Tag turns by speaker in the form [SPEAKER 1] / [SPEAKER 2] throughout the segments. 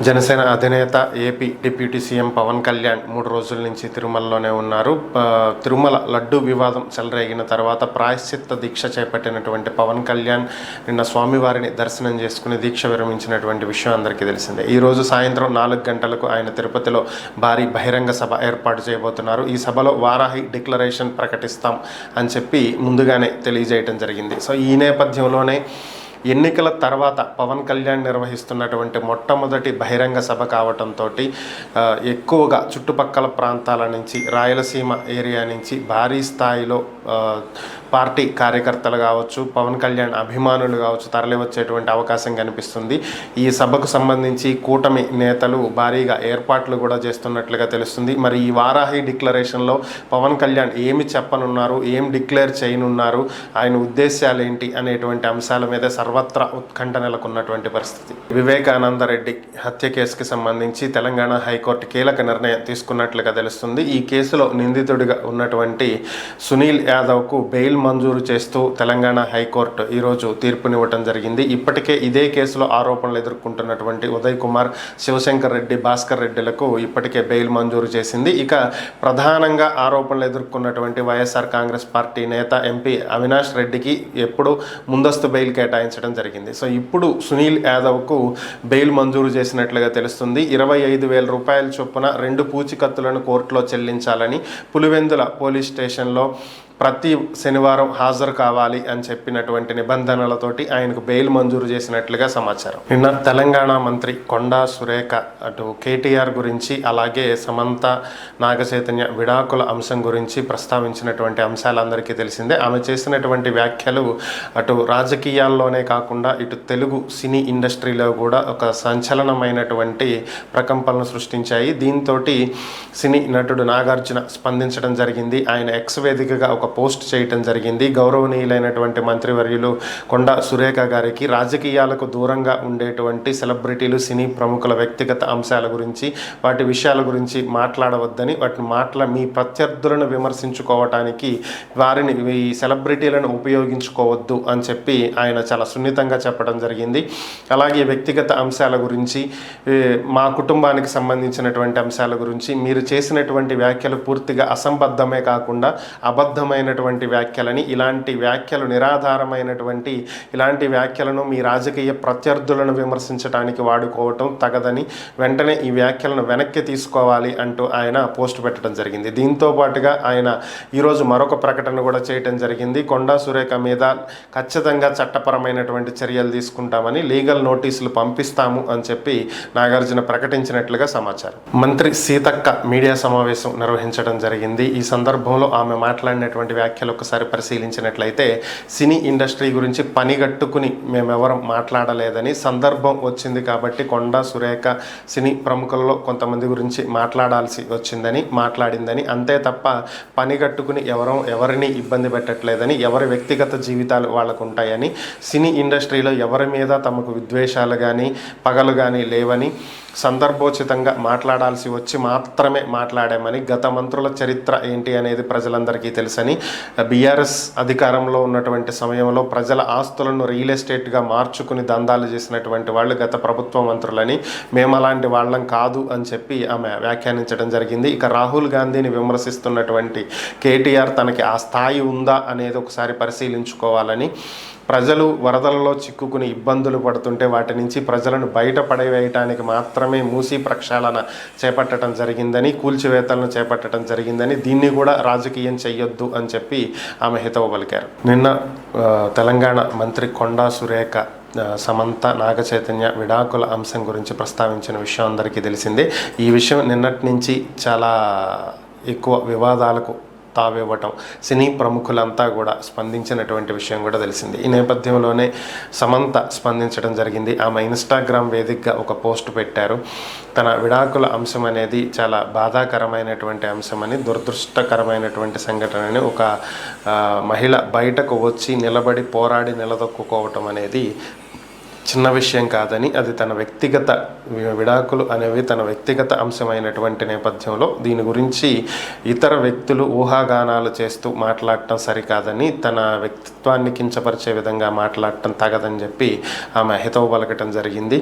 [SPEAKER 1] జనసేన అధినేత AP deputy CM Pawan Kalyan 3 రోజుల నుంచి తిరుమలలోనే ఉన్నారు. తిరుమల లడ్డు వివాదం చెలరేగిన తర్వాత ప్రాయశ్చిత్త దీక్ష చేపట్టినటువంటి పవన్ కళ్యాణ్ నిన్న స్వామివారిని దర్శనం చేసుకుని దీక్ష విరమించినటువంటి విషయం అందరికీ తెలిసిందే. ఈరోజు సాయంత్రం 4 గంటలకు ఆయన తిరుపతిలో భారీ బహిరంగ సభ ఏర్పాటు చేయబోతున్నారు. ఈ సభలో వారాహి డిక్లరేషన్ ప్రకటిస్తాం అని చెప్పి ముందుగానే తెలియజేయడం జరిగింది. సో ఈ నేపథ్యంలోనే ఎన్నికల తర్వాత పవన్ కళ్యాణ్ నిర్వహిస్తున్నటువంటి మొట్టమొదటి బహిరంగ సభ కావడంతో ఎక్కువగా చుట్టుపక్కల ప్రాంతాల నుంచి రాయలసీమ ఏరియా నుంచి భారీ స్థాయిలో పార్టీ కార్యకర్తలు కావచ్చు, పవన్ కళ్యాణ్ అభిమానులు కావచ్చు తరలి వచ్చేటువంటి అవకాశం కనిపిస్తుంది. ఈ సభకు సంబంధించి కూటమి నేతలు భారీగా ఏర్పాట్లు కూడా చేస్తున్నట్లుగా తెలుస్తుంది. మరి ఈ వారాహి డిక్లరేషన్లో పవన్ కళ్యాణ్ ఏమి చెప్పనున్నారు, ఏం డిక్లేర్ చేయనున్నారు, ఆయన ఉద్దేశాలు ఏంటి అనేటువంటి అంశాల మీద సర్వత్రా ఉత్కంఠ నెలకొన్నటువంటి పరిస్థితి. వివేకానంద రెడ్డి హత్య కేసుకి సంబంధించి తెలంగాణ హైకోర్టు కీలక నిర్ణయం తీసుకున్నట్లుగా తెలుస్తుంది. ఈ కేసులో నిందితుడిగా ఉన్నటువంటి సునీల్ యాదవ్కు బెయిల్ మంజూరు చేస్తూ తెలంగాణ హైకోర్టు ఈరోజు తీర్పునివ్వటం జరిగింది. ఇప్పటికే ఇదే కేసులో ఆరోపణలు ఎదుర్కొంటున్నటువంటి ఉదయ్ కుమార్, శివశంకర్ రెడ్డి, భాస్కర్ రెడ్డిలకు ఇప్పటికే బెయిల్ మంజూరు చేసింది. ఇక ప్రధానంగా ఆరోపణలు ఎదుర్కొన్నటువంటి వైఎస్ఆర్ కాంగ్రెస్ పార్టీ నేత ఎంపీ అవినాష్ రెడ్డికి ఎప్పుడు ముందస్తు బెయిల్ కేటాయించడం జరిగింది. సో ఇప్పుడు సునీల్ యాదవ్కు బెయిల్ మంజూరు చేసినట్లుగా తెలుస్తుంది. 25,000 రూపాయల చొప్పున 2 పూచికత్తులను కోర్టులో చెల్లించాలని పులివెందుల పోలీస్ స్టేషన్లో ప్రతి శనివారం హాజరు కావాలి అని చెప్పినటువంటి నిబంధనలతోటి ఆయనకు బెయిల్ మంజూరు చేసినట్లుగా సమాచారం. నిన్న తెలంగాణ మంత్రి కొండా సురేఖ అటు కేటీఆర్ గురించి అలాగే సమంత నాగచైతన్య విడాకుల అంశం గురించి ప్రస్తావించినటువంటి అంశాలందరికీ తెలిసిందే. ఆమె చేసినటువంటి వ్యాఖ్యలు అటు రాజకీయాల్లోనే కాకుండా ఇటు తెలుగు సినీ ఇండస్ట్రీలో కూడా ఒక సంచలనమైనటువంటి ప్రకంపనలు సృష్టించాయి. దీంతో సినీ నటుడు నాగార్జున స్పందించడం జరిగింది. ఆయన ఎక్స్ వేదికగా ఒక పోస్ట్ చేయటం జరిగింది. గౌరవనీయులైనటువంటి మంత్రివర్యులు కొండా సురేఖ గారికి రాజకీయాలకు దూరంగా ఉండేటువంటి సెలబ్రిటీలు, సినీ ప్రముఖుల వ్యక్తిగత అంశాల గురించి, వాటి విషయాల గురించి మాట్లాడవద్దని, వాటిని మీ ప్రత్యర్థులను విమర్శించుకోవటానికి వారిని ఈ సెలబ్రిటీలను ఉపయోగించుకోవద్దు అని చెప్పి ఆయన చాలా సున్నితంగా చెప్పడం జరిగింది. అలాగే వ్యక్తిగత అంశాల గురించి, మా కుటుంబానికి సంబంధించినటువంటి అంశాల గురించి మీరు చేసినటువంటి వ్యాఖ్యలు పూర్తిగా అసంబద్ధమే కాకుండా అబద్ధమైనటువంటి వ్యాఖ్యలని, ఇలాంటి వ్యాఖ్యలు నిరాధారమైనటువంటి ఇలాంటి వ్యాఖ్యలను మీ రాజకీయ ప్రత్యర్థులను విమర్శించడానికి వాడుకోవటం తగదని, వెంటనే ఈ వ్యాఖ్యలను వెనక్కి తీసుకోవాలి అంటూ ఆయన పోస్ట్ పెట్టడం జరిగింది. దీంతో పాటుగా ఆయన ఈరోజు మరొక ప్రకటన కూడా చేయటం జరిగింది. కొండా సురేఖ మీద ఖచ్చితంగా చట్టపరమైనటువంటి చర్యలు తీసుకుంటామని, లీగల్ నోటీసులు పంపిస్తాము అని చెప్పి నాగార్జున ప్రకటించినట్లుగా సమాచారం. మంత్రి సీతక్క మీడియా సమావేశం నిర్వహించడం జరిగింది. ఈ సందర్భంలో ఆమె మాట్లాడినటువంటి వ్యాఖ్యలు ఒకసారి పరిశీలించినట్లయితే సినీ ఇండస్ట్రీ గురించి పనిగట్టుకుని మేమెవరం మాట్లాడలేదని, సందర్భం వచ్చింది కాబట్టి కొండా సురేఖ సినీ ప్రముఖులలో కొంతమంది గురించి మాట్లాడాల్సి వచ్చిందని మాట్లాడిందని, అంతే తప్ప పనిగట్టుకుని ఎవరిని ఇబ్బంది పెట్టట్లేదని, ఎవరి వ్యక్తిగత జీవితాలు వాళ్ళకు ఉంటాయని, సినీ ఇండస్ట్రీలో ఎవరి మీద తమకు విద్వేషాలు కానీ పగలు కానీ లేవని, సందర్భోచితంగా మాట్లాడాల్సి వచ్చి మాత్రమే మాట్లాడామని, గత మంత్రుల చరిత్ర ఏంటి అనేది ప్రజలందరికీ తెలుసని, బీఆర్ఎస్ అధికారంలో ఉన్నటువంటి సమయంలో ప్రజల ఆస్తులను రియల్ ఎస్టేట్గా మార్చుకుని దందాలు చేసినటువంటి వాళ్ళు గత ప్రభుత్వ మంత్రులని, మేము అలాంటి వాళ్ళం కాదు అని చెప్పి ఆమె వ్యాఖ్యానించడం జరిగింది. ఇక రాహుల్ గాంధీని విమర్శిస్తున్నటువంటి కేటీఆర్ తనకి ఆ స్థాయి ఉందా అనేది ఒకసారి పరిశీలించుకోవాలని, ప్రజలు వరదలలో చిక్కుకుని ఇబ్బందులు పడుతుంటే వాటి నుంచి ప్రజలను బయటపడవేయటానికి మాత్రమే మూసీ ప్రక్షాళన చేపట్టడం జరిగిందని, కూల్చివేతలను చేపట్టడం జరిగిందని, దీన్ని కూడా రాజకీయం చెయ్యొద్దు అని చెప్పి ఆమె హితవు పలికారు. నిన్న తెలంగాణ మంత్రి కొండా సురేఖ సమంత నాగచైతన్య విడాకుల అంశం గురించి ప్రస్తావించిన విషయం అందరికీ తెలిసిందే. ఈ విషయం నిన్నటి నుంచి చాలా ఎక్కువ వివాదాలకు తావివ్వటం, సినీ ప్రముఖులంతా కూడా స్పందించినటువంటి విషయం కూడా తెలిసింది. ఈ నేపథ్యంలోనే సమంత స్పందించడం జరిగింది. ఆమె ఇన్స్టాగ్రామ్ వేదికగా ఒక పోస్ట్ పెట్టారు. తన విడాకుల అంశం అనేది చాలా బాధాకరమైనటువంటి అంశమని, దురదృష్టకరమైనటువంటి సంఘటనని, ఒక మహిళ బయటకు వచ్చి నిలబడి పోరాడి నిలదొక్కుకోవటం అనేది చిన్న విషయం కాదని, అది తన వ్యక్తిగత విడాకులు అనేవి తన వ్యక్తిగత అంశమైనటువంటి నేపథ్యంలో దీని గురించి ఇతర వ్యక్తులు ఊహాగానాలు చేస్తూ మాట్లాడటం సరికాదని, తన వ్యక్తిత్వాన్ని కించపరిచే విధంగా మాట్లాడటం తగదని చెప్పి ఆమె హితవు పలకటం జరిగింది.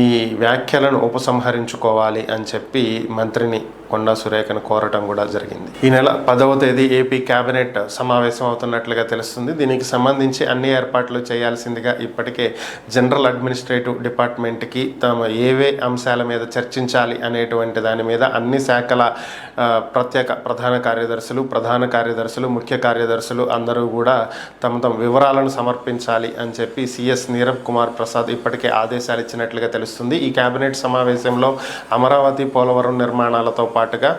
[SPEAKER 1] ఈ వ్యాఖ్యలను ఉపసంహరించుకోవాలి అని చెప్పి మంత్రిని కొండా సురేఖను కోరటం కూడా జరిగింది. ఈ నెల 10వ తేదీ ఏపీ కేబినెట్ సమావేశం అవుతున్నట్లుగా తెలుస్తుంది. దీనికి సంబంధించి అన్ని ఏర్పాట్లు చేయాల్సిందిగా ఇప్పటికే జనరల్ అడ్మినిస్ట్రేటివ్ డిపార్ట్మెంట్కి తమ ఏవే అంశాల మీద చర్చించాలి అనేటువంటి దాని మీద అన్ని శాఖల ప్రత్యేక ప్రధాన కార్యదర్శులు, ముఖ్య కార్యదర్శులు అందరూ కూడా తమ వివరాలను సమర్పించాలి అని చెప్పి సిఎస్ నీరబ్ కుమార్ ప్రసాద్ ఇప్పటికే ఆదేశాలు ఇచ్చినట్లుగా తెలుస్తుంది. ఈ కేబినెట్ సమావేశంలో అమరావతి, పోలవరం నిర్మాణాలతో పాటుగా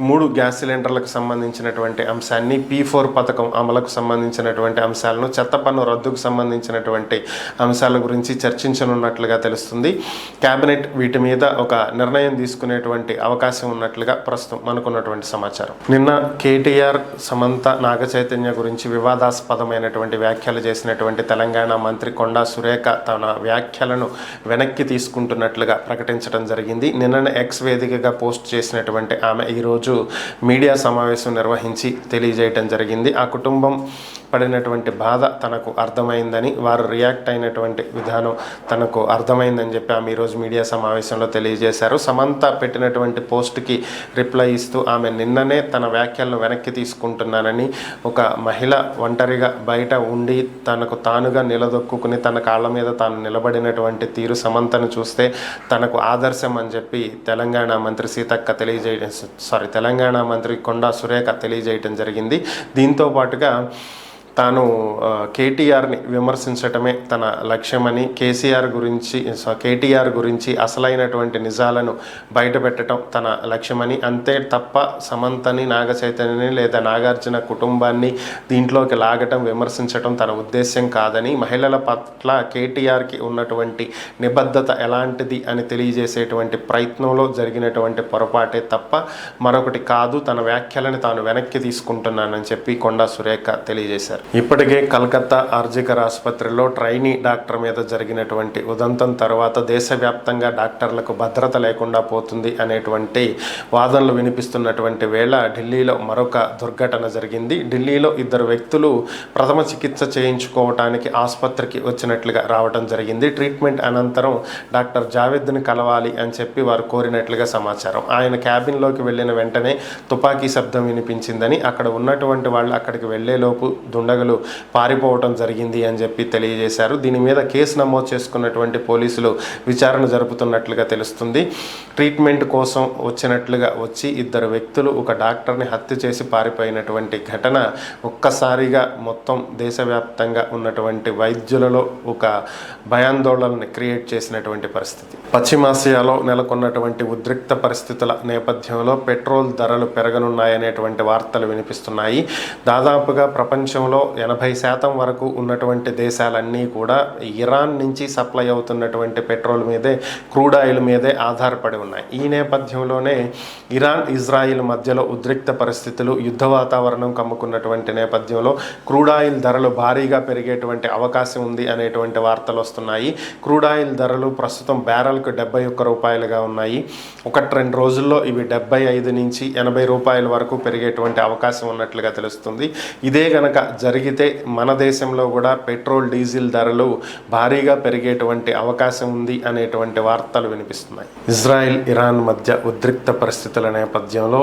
[SPEAKER 1] 3 గ్యాస్ సిలిండర్లకు సంబంధించినటువంటి అంశాన్ని, P4 పథకం అమలుకు సంబంధించినటువంటి అంశాలను, చెత్త పన్ను రద్దుకు సంబంధించినటువంటి అంశాల గురించి చర్చించనున్నట్లుగా తెలుస్తుంది. కేబినెట్ వీటి మీద ఒక నిర్ణయం తీసుకునేటువంటి అవకాశం ఉన్నట్లుగా ప్రస్తుతం మనకున్నటువంటి సమాచారం. నిన్న కేటీఆర్, సమంత, నాగచైతన్య గురించి వివాదాస్పదమైనటువంటి వ్యాఖ్యలు చేసినటువంటి తెలంగాణ మంత్రి కొండా సురేఖ తన వ్యాఖ్యలను వెనక్కి తీసుకుంటున్నట్లుగా ప్రకటించడం జరిగింది. నిన్న ఎక్స్ వేదికగా పోస్ట్ చేసినటువంటి ఆమె ఈరోజు మీడియా సమావేశం నిర్వహించి తెలియజేయటం జరిగింది. ఆ కుటుంబం పడినటువంటి బాధ తనకు అర్థమైందని, వారు రియాక్ట్ అయినటువంటి విధానం తనకు అర్థమైందని చెప్పి ఆమె ఈరోజు మీడియా సమావేశంలో తెలియజేశారు. సమంత పెట్టినటువంటి పోస్ట్కి రిప్లై ఇస్తూ ఆమె నిన్ననే తన వ్యాఖ్యలను వెనక్కి తీసుకుంటున్నానని, ఒక మహిళ ఒంటరిగా బయట ఉండి తనకు తానుగా నిలదొక్కుని తన కాళ్ళ మీద తాను నిలబడినటువంటి తీరు సమంతను చూస్తే తనకు ఆదర్శం అని చెప్పి తెలంగాణ మంత్రి కొండా సురేఖ తెలియజేయటం జరిగింది. దీంతో పాటుగా తాను కేటీఆర్ని విమర్శించటమే తన లక్ష్యమని, కేటీఆర్ గురించి అసలైనటువంటి నిజాలను బయటపెట్టడం తన లక్ష్యమని, అంతే తప్ప సమంతని, నాగచైతన్యని లేదా నాగార్జున కుటుంబాన్ని దీంట్లోకి లాగటం, విమర్శించటం తన ఉద్దేశ్యం కాదని, మహిళల పట్ల కేటీఆర్కి ఉన్నటువంటి నిబద్ధత ఎలాంటిది అని తెలియజేసేటువంటి ప్రయత్నంలో జరిగినటువంటి పొరపాటే తప్ప మరొకటి కాదు, తన వ్యాఖ్యలను తాను వెనక్కి తీసుకుంటున్నానని చెప్పి కొండా సురేఖ తెలియజేశారు. ఇప్పటికే కలకత్తా ఆర్జికర్ ఆసుపత్రిలో ట్రైనీ డాక్టర్ మీద జరిగినటువంటి ఉదంతం తర్వాత దేశవ్యాప్తంగా డాక్టర్లకు భద్రత లేకుండా పోతుంది అనేటువంటి వాదనలు వినిపిస్తున్నటువంటి వేళ ఢిల్లీలో మరొక దుర్ఘటన జరిగింది. ఢిల్లీలో 2 వ్యక్తులు ప్రథమ చికిత్స చేయించుకోవటానికి ఆసుపత్రికి వచ్చినట్లుగా రావడం జరిగింది. ట్రీట్మెంట్ అనంతరం డాక్టర్ జావేద్ని కలవాలి అని చెప్పి వారు కోరినట్లుగా సమాచారం. ఆయన క్యాబిన్లోకి వెళ్ళిన వెంటనే తుపాకీ శబ్దం వినిపించిందని, అక్కడ ఉన్నటువంటి వాళ్ళు అక్కడికి వెళ్లేలోపు దుండగులు పారిపోవటం జరిగింది అని చెప్పి తెలియజేశారు. దీని మీద కేసు నమోదు చేసుకున్నటువంటి పోలీసులు విచారణ జరుపుతున్నట్లుగా తెలుస్తుంది. ట్రీట్మెంట్ కోసం వచ్చినట్లుగా వచ్చి 2 వ్యక్తులు ఒక డాక్టర్ని హత్య చేసి పారిపోయినటువంటి ఘటన ఒక్కసారిగా మొత్తం దేశవ్యాప్తంగా ఉన్నటువంటి వైద్యులలో ఒక భయాందోళనని క్రియేట్ చేసినటువంటి పరిస్థితి. పశ్చిమాసియాలో నెలకొన్నటువంటి ఉద్రిక్త పరిస్థితుల నేపథ్యంలో పెట్రోల్ ధరలు పెరగనున్నాయనేటువంటి వార్తలు వినిపిస్తున్నాయి. దాదాపుగా ప్రపంచంలో 80% వరకు ఉన్నటువంటి దేశాలన్నీ కూడా ఇరాన్ నుంచి సప్లై అవుతున్నటువంటి పెట్రోల్ మీదే, క్రూడ్ ఆయిల్ మీదే ఆధారపడి ఉన్నాయి. ఈ నేపథ్యంలోనే ఇరాన్, ఇజ్రాయిల్ మధ్యలో ఉద్రిక్త పరిస్థితులు, యుద్ధ వాతావరణం కమ్ముకున్నటువంటి నేపథ్యంలో క్రూడ్ ఆయిల్ ధరలు భారీగా పెరిగేటువంటి అవకాశం ఉంది అనేటువంటి వార్తలు వస్తున్నాయి. క్రూడ్ ఆయిల్ ధరలు ప్రస్తుతం బ్యారెల్కు 71 రూపాయలుగా ఉన్నాయి. 1-2 రోజుల్లో ఇవి 75 నుంచి 80 రూపాయల వరకు పెరిగేటువంటి అవకాశం ఉన్నట్లుగా తెలుస్తుంది. ఇదే గనక జరిగితే మన దేశంలో కూడా పెట్రోల్, డీజిల్ ధరలు భారీగా పెరిగేటువంటి అవకాశం ఉంది అనేటువంటి వార్తలు వినిపిస్తున్నాయి. ఇజ్రాయిల్, ఇరాన్ మధ్య ఉద్రిక్త పరిస్థితుల నేపథ్యంలో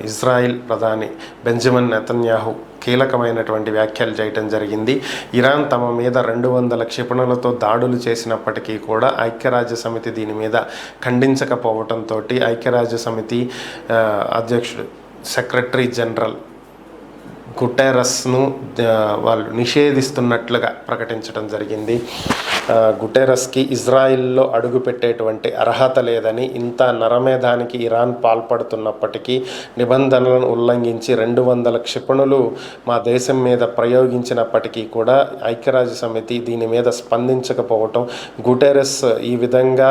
[SPEAKER 1] ఇజ్రాయిల్ ప్రధాని బెంజమిన్ నెతన్యాహు కీలకమైనటువంటి వ్యాఖ్యలు చేయటం జరిగింది. ఇరాన్ తమ మీద 200 క్షిపణులతో దాడులు చేసినప్పటికీ కూడా ఐక్యరాజ్య సమితి దీని మీద ఖండించకపోవడంతో ఐక్యరాజ్య సమితి అధ్యక్షుడు, సెక్రటరీ జనరల్ గుటెరస్ను వాళ్ళు నిషేధిస్తున్నట్లుగా ప్రకటించడం జరిగింది. గుటెరస్కి ఇజ్రాయిల్లో అడుగుపెట్టేటువంటి అర్హత లేదని, ఇంత నరమేధానికి ఇరాన్ పాల్పడుతున్నప్పటికీ నిబంధనలను ఉల్లంఘించి 200 క్షిపణులు మా దేశం మీద ప్రయోగించినప్పటికీ కూడా ఐక్యరాజ్య సమితి దీని మీద స్పందించకపోవటం, గుటెరస్ ఈ విధంగా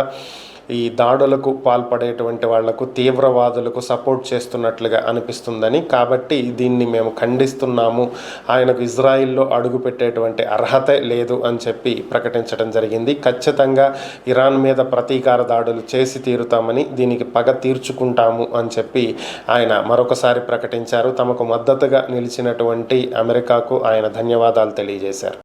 [SPEAKER 1] ఈ దాడులకు పాల్పడేటువంటి వాళ్లకు తీవ్రవాదులకు సపోర్ట్ చేస్తున్నట్లుగా అనిపిస్తుందని, కాబట్టి దీన్ని మేము ఖండిస్తున్నాము, ఆయనకు ఇజ్రాయిల్లో అడుగుపెట్టేటువంటి అర్హత లేదు అని చెప్పి ప్రకటించడం జరిగింది. ఖచ్చితంగా ఇరాన్ మీద ప్రతీకార దాడులు చేసి తీరుతామని, దీనికి పగ తీర్చుకుంటాము అని చెప్పి ఆయన మరొకసారి ప్రకటించారు. తమకు మద్దతుగా నిలిచినటువంటి అమెరికాకు ఆయన ధన్యవాదాలు తెలియజేశారు.